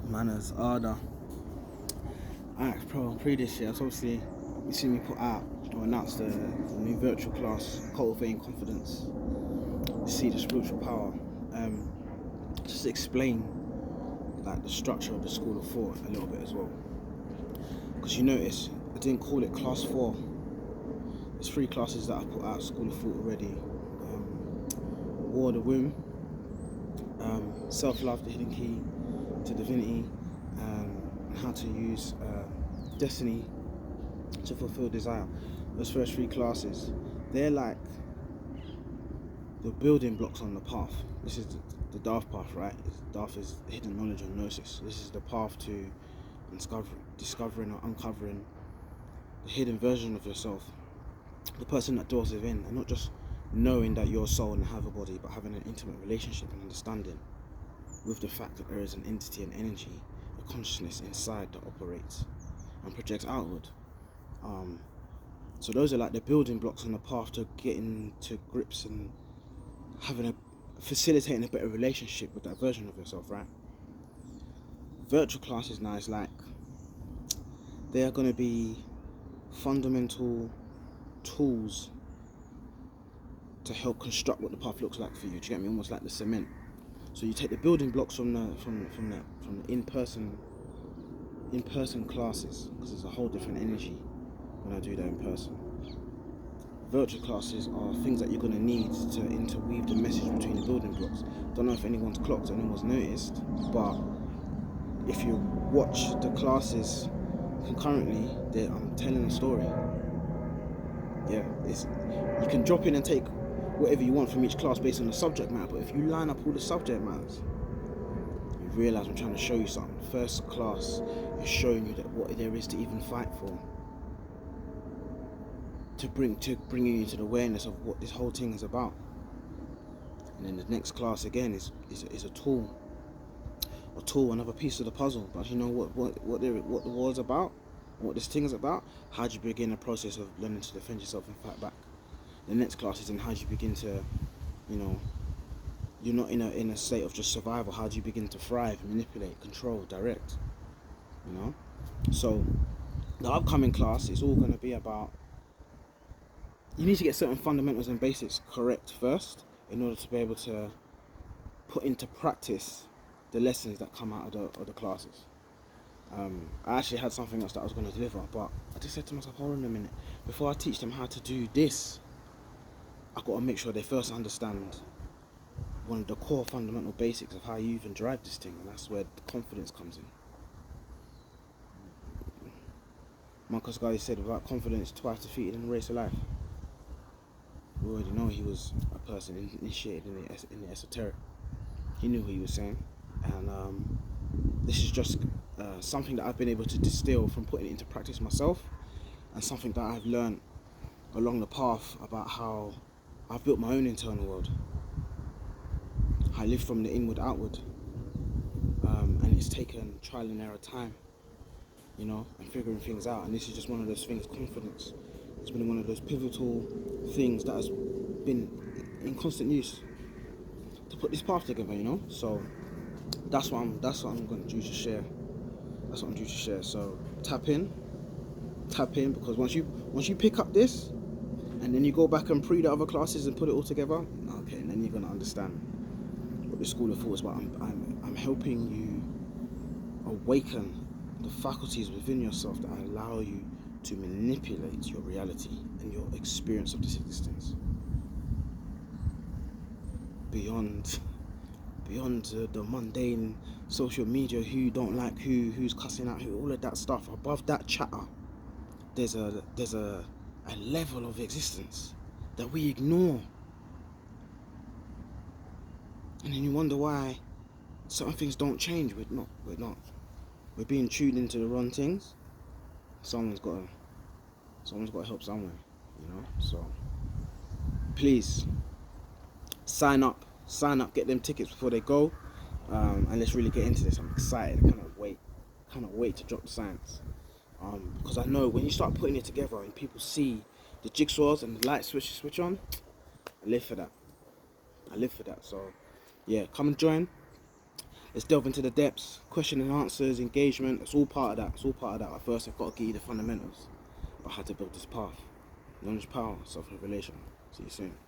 Manners, Arda. Alright, pre this year, so obviously you see me put out or announce the new virtual class, Cultivating Confidence. You see the spiritual power. Just to explain like the structure of the school of thought a little bit as well. Because you notice I didn't call it class 4. There's 3 classes that I put out school of thought already. War of the Womb, Self-Love, the Hidden Key to Divinity, and how to use destiny to fulfill desire. Those first 3 classes, they're like the building blocks on the path. This is the Darth path, right? Darth is hidden knowledge or gnosis. This is the path to discovering or uncovering the hidden version of yourself, the person that dwells within, and not just knowing that you're a soul and have a body, but having an intimate relationship and understanding with the fact that there is an entity and energy, a consciousness inside that operates and projects outward. So those are like the building blocks on the path to getting to grips and facilitating a better relationship with that version of yourself, right? Virtual classes now is like, they are going to be fundamental tools to help construct what the path looks like for you. Do you get me? Almost like the cement. So you take the building blocks from the in-person classes, because there's a whole different energy when I do that in person. Virtual classes are things that you're going to need to interweave the message between the building blocks. Don't know if anyone's clocked, anyone's noticed, but if you watch the classes concurrently, I'm telling a story. Yeah, you can drop in and take whatever you want from each class based on the subject matter, but if you line up all the subject matters, you realise I'm trying to show you something. First class is showing you that what there is to even fight for, to bring you into the awareness of what this whole thing is about. And then the next class again is a tool, another piece of the puzzle. But you know what the war's about, what this thing is about. How do you begin the process of learning to defend yourself and fight back? The next class is in how do you begin to, you're not in a state of just survival. How do you begin to thrive, manipulate, control, direct? So the upcoming class is all going to be about, you need to get certain fundamentals and basics correct first in order to be able to put into practice the lessons that come out of the classes. I actually had something else that I was going to deliver, but I just said to myself, hold on a minute, before I teach them how to do this, I've got to make sure they first understand one of the core fundamental basics of how you even drive this thing, and that's where the confidence comes in. Marcus Garvey said, without confidence, twice defeated in the race of life. We already know he was a person initiated in the esoteric. He knew what he was saying, and this is just something that I've been able to distill from putting it into practice myself, and something that I've learned along the path about how I've built my own internal world. I live from the inward outward, and it's taken trial and error time, and figuring things out. And this is just one of those things, confidence. It's been one of those pivotal things that has been in constant use to put this path together, So that's what I'm going to do to share. That's what I'm due to share. So tap in, because once you pick up this, and then you go back and pre the other classes and put it all together, okay, and then you're gonna understand what the school of thought is about. I'm helping you awaken the faculties within yourself that allow you to manipulate your reality and your experience of this existence beyond the mundane social media, who don't like who's cussing out who, all of that stuff. Above that chatter, there's a level of existence that we ignore, and then you wonder why certain things don't change. We're being tuned into the wrong things. Someone's got to help somewhere, So please sign up, get them tickets before they go, and let's really get into this. I'm excited. I cannot wait to drop the science, because I know when you start putting it together and people see the jigsaws and the light switch on, I live for that. So yeah, come and join. Let's delve into the depths, question and answers, engagement. It's all part of that. It's all part of that. At first, I've got to give you the fundamentals about how to build this path. Knowledge, power, self-revelation. See you soon.